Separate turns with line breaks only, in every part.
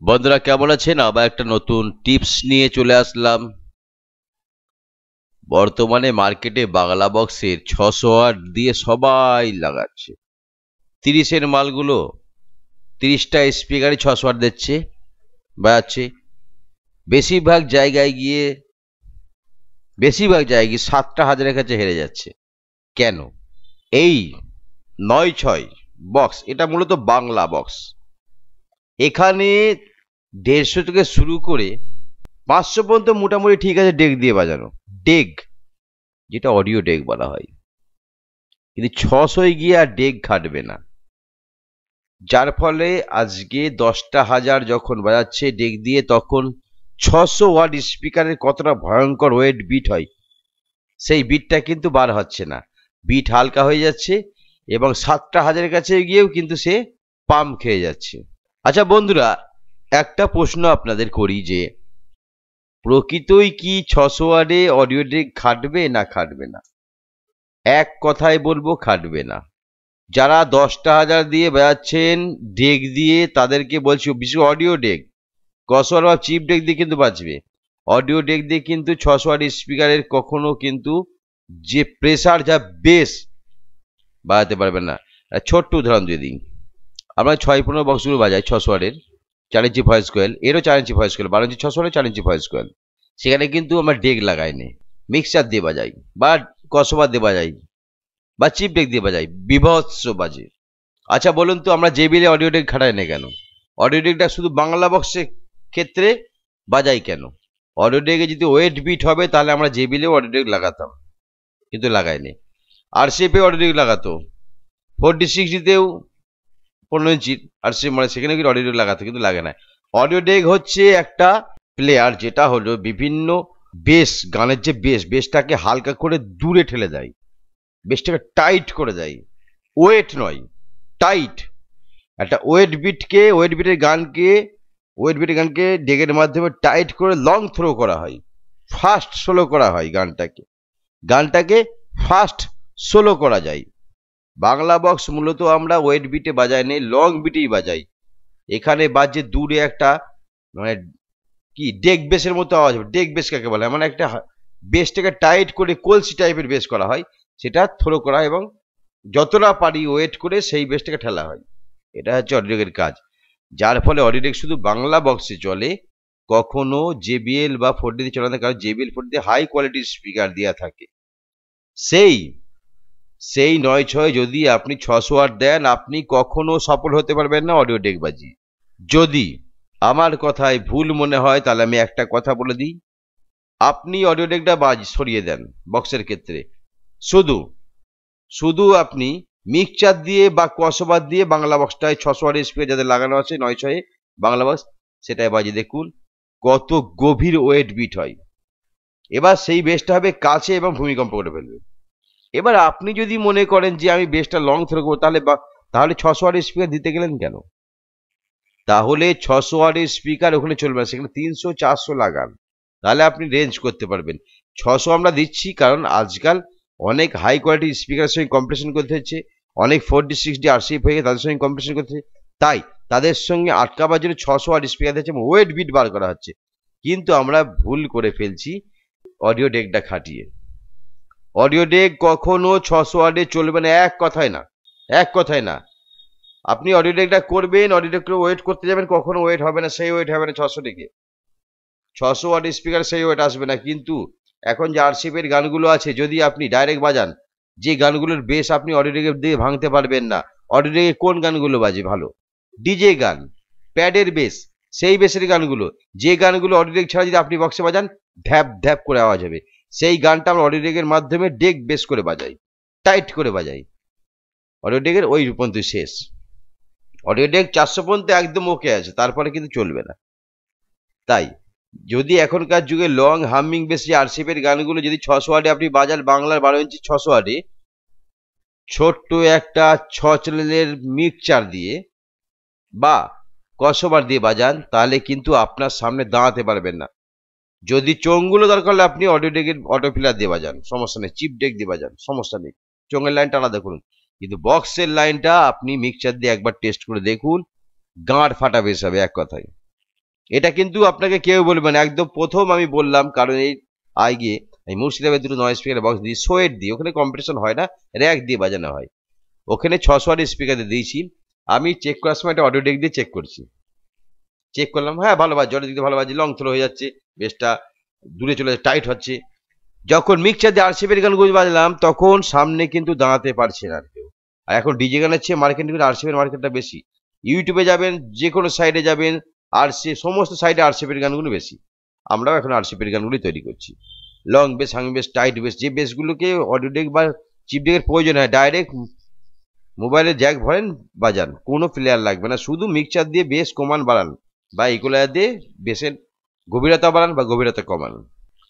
বন্ধুরা কেমন আছেন? আবার একটা নতুন টিপস নিয়ে চলে আসলাম। বর্তমানে মার্কেটে বাংলা বক্সের 600 ওয়াট দিয়ে সবাই লাগাচ্ছে। 30-এর মালগুলো 30টা স্পিকারে 600 ওয়াট দিচ্ছে, বাজাচ্ছে। বেশিরভাগ জায়গায় গিয়ে 7টা হাজারের কাছে হেরে যাচ্ছে। কেন? এই 9-6 বক্স, এটা মূলত বাংলা বক্স। এখানে 150 থেকে শুরু করে 500 পর্যন্ত মোটামুটি ঠিক আছে ডেক দিয়ে বাজানো। ডেক, যেটা অডিও ডেক বলা হয়, কিন্তু 600 গিয়ে আর ডেক খাটবে না। যার ফলে আজকে 10টা হাজার যখন বাজাচ্ছে ডেক দিয়ে, তখন 600 ওয়াট স্পিকারের কতটা ভয়ঙ্কর ওয়েট বিট হয়, সেই বিটটা কিন্তু বার হচ্ছে না। বিট হালকা হয়ে যাচ্ছে এবং 7টা হাজারের কাছে গিয়েও কিন্তু সে পাম্প খেয়ে যাচ্ছে। আচ্ছা বন্ধুরা, একটা প্রশ্ন আপনাদের করি যে প্রকৃতই কি 600 ওয়াটে অডিও ডেক খাটবে না খাটবে না? এক কথায় বলবো, খাটবে না। যারা 10টা হাজার দিয়ে বাজাচ্ছেন ডেক দিয়ে, তাদেরকে বলছি, বিশেষ অডিও ডেক, 600 বা চিপ ডেক দিয়ে কিন্তু বাজবে। অডিও ডেক দিয়ে কিন্তু 600 ওয়াট স্পিকারের কখনো কিন্তু যে প্রেসার, যা বেস, বাজাতে পারবেন না। ছোট্ট উদাহরণ দিয়ে দিই, আমরা 6-15 বক্সগুলো বাজাই 600 ওয়াটের, 4 ইঞ্চি ভয়েস কোয়েল, এরও 4 ইঞ্চি ভয়েস কোয়েল, 12 ইঞ্চি 600 4 ইঞ্চি ভয়েস কোয়েল। সেখানে কিন্তু আমরা ডেক লাগাইনি, মিক্সার দিয়ে বাজাই বা কসবা দিয়ে বাজাই বা চিপ ডেক দিয়ে বাজাই, বিভৎস বাজে। আচ্ছা বলুন তো, আমরা জেবিএল অডিও ডেক খাটাই না কেন? অডিও ডেকটা শুধু বাংলা বক্সের ক্ষেত্রে বাজাই কেন? অডিও ডেকে যদি ওয়েট বিট হবে তাহলে আমরা জেবিএল অডিও ডেক লাগাতাম, কিন্তু লাগাইনি। আরসিএফে অডিও ডেক লাগাতো, 4D-60তেও 15 ইঞ্চির আরসিএফ, মানে সেখানে কিন্তু অডিও ডেক লাগাতো, কিন্তু লাগে না। অডিও ডেক হচ্ছে একটা প্লেয়ার, যেটা হলো বিভিন্ন বেস, গানের যে বেসটাকে হালকা করে দূরে ঠেলে দেয়, বেসটাকে টাইট করে দেয়। ওয়েট নয়, টাইট। একটা ওয়েট বিটের গানকে ডেকের মাধ্যমে টাইট করে লং থ্রো করা হয়, ফাস্ট সোলো করা হয়। গানটাকে ফাস্ট সোলো করা যায়। বাংলা বক্স মূলত আমরা ওয়েট বিটে বাজাই নেই, লং বিটেই বাজাই। এখানে বাজে দূরে একটা, মানে কি, ডেক বেসের মতো আওয়াজ হবে। ডেক বেস কাকে বলে? মানে একটা বেসটাকে টাইট করে কলসি টাইপের বেস করা হয়, সেটা থ্রো করা হয় এবং যতটা পারি ওয়েট করে সেই বেসটাকে ঠেলা হয়। এটা হচ্ছে অডিওডেকের কাজ। যার ফলে অডিওডেক শুধু বাংলা বক্সে চলে, কখনো জেবিএল বা 4D দিয়ে চলে না, কারণ জেবিএল 4D দিয়ে হাই কোয়ালিটির স্পিকার দেওয়া থাকে। সেই 9-6 যদি আপনি 600 ওয়াট দেন, আপনি কখনো সফল হতে পারবেন না অডিও ডেক বাজিয়ে। যদি আমার কথায় ভুল মনে হয় তাহলে আমি একটা কথা বলে দিই, আপনি অডিও ডেকটা সরিয়ে দেন বক্সের ক্ষেত্রে। শুধু আপনি মিক্সচার দিয়ে বা কসবার দিয়ে বাংলা বক্সটায় 600 ওয়াট স্পিকার যাদের লাগানো আছে 9-6 বাংলা বক্স, সেটাই বাজিয়ে দেখুন কত গভীর ওয়েট বিট হয়। এবার সেই বেসটা হবে কাছে এবং ভূমিকম্প করে ফেলবে। এবার আপনি যদি মনে করেন যে আমি বেসটা লং থ্রো করবো, তাহলে 600 ওয়াট স্পিকার দিতে গেলেন কেন? তাহলে 600 ওয়াটের স্পিকার ওখানে চলবে না, সেখানে 300-400 লাগান, তাহলে আপনি রেঞ্জ করতে পারবেন। 600 আমরা দিচ্ছি কারণ আজকাল অনেক হাই কোয়ালিটির স্পিকারের সঙ্গে কম্পিটিশন করতে হচ্ছে, অনেক 4D-60 আরসিএফ হয়ে তাদের সঙ্গে কম্পিটিশন করতে হচ্ছে, তাই তাদের সঙ্গে আটকাবার জন্য 600 ওয়াট স্পিকার দিচ্ছে, ওয়েট বিট বার করা হচ্ছে। কিন্তু আমরা ভুল করে ফেলছি অডিও ডেকটা খাটিয়ে। অডিও ডেক কখনো 600 ওয়াটে চলবে না, এক কথায় না। আপনি অডিও ডেকটা করবেন, অডিও ডেক ওয়েট করতে যাবেন, কখনো ওয়েট হবে না, সেই ওয়েট হবে না 600 ডেকে। 600 ওয়াট স্পিকার সেই ওয়েট আসবে না। কিন্তু এখন যে আরসিএফ এর গানগুলো আছে, যদি আপনি ডাইরেক্ট বাজান, যে গানগুলোর বেস আপনি অডিও ডেকে দিয়ে ভাঙতে পারবেন না। অডিও ডেকে কোন গানগুলো বাজে ভালো? ডিজে গান, প্যাডের বেস, সেই বেসের গানগুলো, যে গানগুলো অডিও ডেক ছাড়া যদি আপনি বক্সে বাজান ঢ্যাপ ঢ্যাপ করে আওয়াজ হবে, সেই গানটা আমরা অডিও ডেকের মাধ্যমে ডেক বেস করে বাজাই, টাইট করে বাজাই। অডিও ডেকের ওই রূপান্তর শেষ। অডিও ডেক 400 পর্যন্ত একদম ওকে আছে, তারপরে কিন্তু চলবে না। তাই যদি এখনকার যুগে লং হামিং বেশি আরসিএফ এর গানগুলো যদি 600 ওয়াটে আপনি বাজান, বাংলার 12 ইঞ্চি 600 ওয়াটে ছোট্ট একটা 6 চ্যানেলের মিক্সচার দিয়ে বা কসবার দিয়ে বাজান, তাহলে কিন্তু আপনার সামনে দাঁড়াতে পারবেন না। যদি চোঙগুলো দরকার হলে আপনি অডিও ডেকের অটো ফিলার দিয়ে বাজান, সমস্যা নেই, চিপ ডেক দিয়ে বাজান, সমস্যা নেই, চোঙের লাইনটা আলাদা করুন। কিন্তু বক্সের লাইনটা আপনি মিক্সচার দিয়ে একবার টেস্ট করে দেখুন, গাঁট ফাটা বেশ হবে, এক কথায়। এটা কিন্তু আপনাকে কেউ বলবে না, একদম প্রথম আমি বললাম, কারণ এই আগে এই মুর্শিদাবাদ দুটো নয় স্পিকার বক্স দিয়ে সোয়েট দিয়ে, ওখানে কম্পিটিশন হয় না, র্যাক দিয়ে বাজানো হয়, ওখানে 600 ওয়াট স্পিকার দিয়েছি। আমি চেক করার সময় একটা অডিও ডেক দিয়ে চেক করছি, চেক করলাম হ্যাঁ ভালো বাজছে, অডিও দিক দিয়ে ভালো বাজছে, লং থ্রো হয়ে যাচ্ছে, বেসটা দূরে চলে যাচ্ছে, টাইট হচ্ছে। যখন মিক্সচার দিয়ে আরসিপির গানগুলো বাজলাম তখন সামনে কিন্তু দাঁড়াতে পারছে না আর কেউ। আর এখন ডিজে গানের চেয়ে মার্কেট কিন্তু আরসিপির মার্কেটটা বেশি। ইউটিউবে যাবেন, যে কোনো সাইডে যাবেন, সমস্ত সাইডে আরসিপির গানগুলো বেশি। আমরাও এখন আরসিপির গানগুলি তৈরি করছি, long bass, hang bass, tight bass, যে বেসগুলোকে অডিও ডেক বা চিপ ডেকের প্রয়োজন হয়, ডাইরেক্ট মোবাইলে জ্যাক ভরেন বাজান, কোনো প্লেয়ার লাগবে না, শুধু মিক্সচার দিয়ে বেস কমান বাড়ান বা ইকুয়ালাইজার দিয়ে বেসের গভীরতা বাড়ান বা গভীরতা কমান।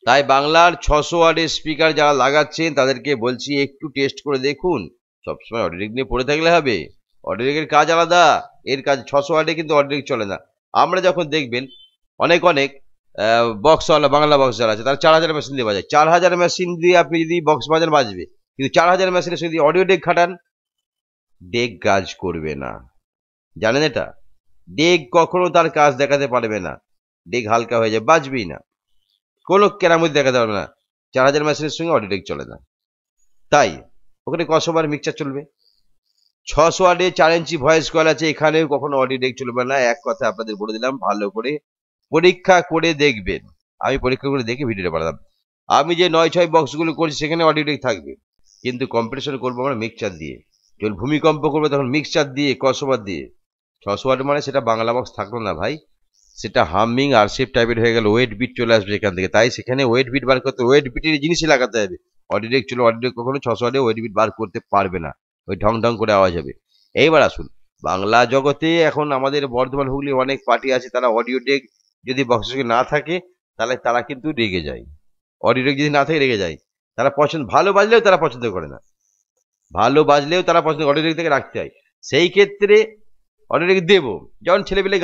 তাই বাংলার 600 ওয়াটের স্পিকার যারা লাগাচ্ছেন তাদেরকে বলছি একটু টেস্ট করে দেখুন। সবসময় অডিও ডেক নিয়ে পড়ে থাকলে হবে? অডিও ডেকের কাজ আলাদা, এর কাজ 600 ওয়াটে কিন্তু অডিও ডেক চলে না। আমরা যখন দেখবেন অনেক অনেক বক্সওয়ালা বাংলা বক্স যারা আছে তারা 4000 মেশিন দিয়ে বাজায়, 4000 মেশিন দিয়ে আপনি যদি বক্স বাজান বাজবে, কিন্তু 4000 মেশিনে যদি অডিও ডেক খাটান, ডেক কাজ করবে না, জানেন এটা? ডেক কখনো তার কাজ দেখাতে পারবে না, ডেক হালকা হয়ে যায়, বাজবেই না, কোনো কেরামতি দেখাতে পারবে না। 4000 মেশিনের সঙ্গে অডিও ডেক চলে না। তাই ওখানে কসবার মিক্সচার চলবে, 600 ওয়াটে 4 ইঞ্চি ভয়েস কয়েল আছে, এখানেও কখনো অডিও ডেক চলবে না। এক কথা আপনাদের বলে দিলাম, ভালো করে পরীক্ষা করে দেখবেন। আমি পরীক্ষা করে দেখে ভিডিওটা বানালাম। আমি যে 9/6 বক্সগুলো করছি সেখানে অডিও ডেক থাকবে, কিন্তু কম্পিটিশন করবো আমরা মিক্সচার দিয়ে। যখন ভূমিকম্প করবে তখন মিক্সচার দিয়ে, কসবার দিয়ে। 600 ওয়াট মানে সেটা বাংলা বক্স থাকলো না ভাই, সেটা হামিং আরসিএফ টাইপের হয়ে গেল, ওয়েট বিট চলে আসবে এখান থেকে। তাই সেখানে ওয়েট বিট বার করতে ওয়েট বিটের জিনিসই লাগাতে হবে। অডিও ডেক চলো, অডিও ডেক কখনো 600 ওয়াটে ওয়েট বিট বার করতে পারবে না, ওই ঢং ঢং করে আওয়াজ হবে। এইবার আসুন বাংলা জগতে, এখন আমাদের বর্ধমান হুগলি অনেক পার্টি আছে, তারা অডিও ডেক যদি বক্সের সঙ্গে না থাকে তাহলে তারা কিন্তু রেগে যায়, অডিও ডেক যদি না থাকে রেগে যায়। তারা পছন্দ, ভালো বাজলেও তারা পছন্দ করে না, ভালো বাজলেও তারা পছন্দ, অডিও ডেক থেকে রাখতে হয়। সেই ক্ষেত্রে অডিও ডেক দেবো, যখন ছেলেপেলে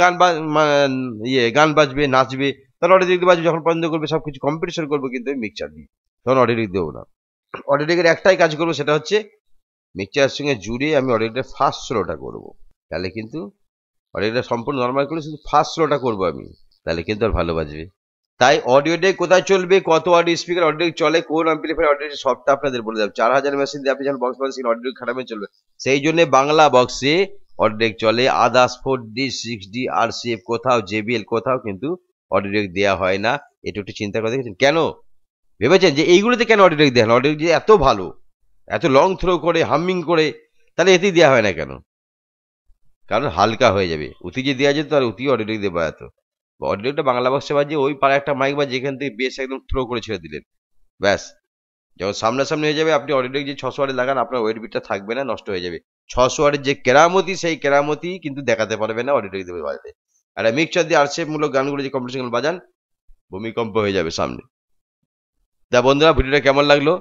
গান বাজবে, নাচবে, তাহলে অডিও ডেক বাজবে, যখন পছন্দ করবে সবকিছু কম্পিটিশন করবো, কিন্তু আমি মিক্সচার দিই, তখন অডিও ডেক দেবো না। অডিও ডেকের একটাই কাজ করবো, সেটা হচ্ছে মিক্সচারের সঙ্গে জুড়ে আমি অডিও ডেকের ফার্স্ট স্লোটা করবো, তাহলে কিন্তু অডিও ডেকটা সম্পূর্ণ নর্মাল করে শুধু ফার্স্ট স্লোটা করবো আমি, তাহলে কিন্তু আর ভালো বাজবে। তাই অডিও ডেক কোথায় চলবে, কত অডিও স্পিকার অডিও ডেক চলে, কোন অ্যাম্পলিফায়ার অডিও ডেক, সবটা আপনাদের বলে দেব। 4000 মেশিন দিয়ে আপনি যখন বক্স বাজাচ্ছেন অডিও ডেক খাটাবেন চলবে, সেই জন্য বাংলা বক্সে অডিও ডেক চলে। আদার্স 4D 6D আরসিএফ কোথাও, জেবিএল কোথাও কিন্তু অডিও ডেক দেওয়া হয় না। এটা একটু চিন্তা করে দেখেছেন কেন? ভেবেছেন যে এইগুলোতে কেন অডিও ডেক দেওয়া হয়? অডিও ডেক যে এত ভালো, এত লং থ্রো করে, হামিং করে, তাহলে এতেই দেওয়া হয় না কেন? কারণ হালকা হয়ে যাবে। উতি যে দেওয়া যেত আর উতি অডিও ডেক দেবা এত, অডিও ডেকটা বাংলা বক্সে বাজে, ওই পাড়া একটা মাইক বা যেখান থেকে বেশ একদম থ্রো করে ছেড়ে দিলেন, ব্যাস। যখন সামনাসামনি হয়ে যাবে, আপনি অডিও ডেক যে 600 ওয়াটে লাগান, আপনার ওয়েট বিটটা থাকবে না, নষ্ট হয়ে যাবে। 600 ওয়াটের যে কেরামতি, সেই কেরামতি কিন্তু দেখাতে পারবে না অডিও ডেক দেবে বাজাতে। আর মিক্সচার দিয়ে আরসিএফ মূলক গানগুলো যে কম্পিটিশন বাজান, ভূমিকম্প হয়ে যাবে সামনে। তা বন্ধুরা, ভিডিওটা কেমন লাগলো?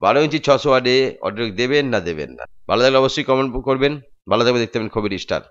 12 ইঞ্চি 600 ওয়াটে অডিও ডেক দেবেন না দেবেন না? ভালো লাগলে অবশ্যই কমেন্ট করবেন। ভালো থাকবে, দেখতে পাবেন খবর স্টার।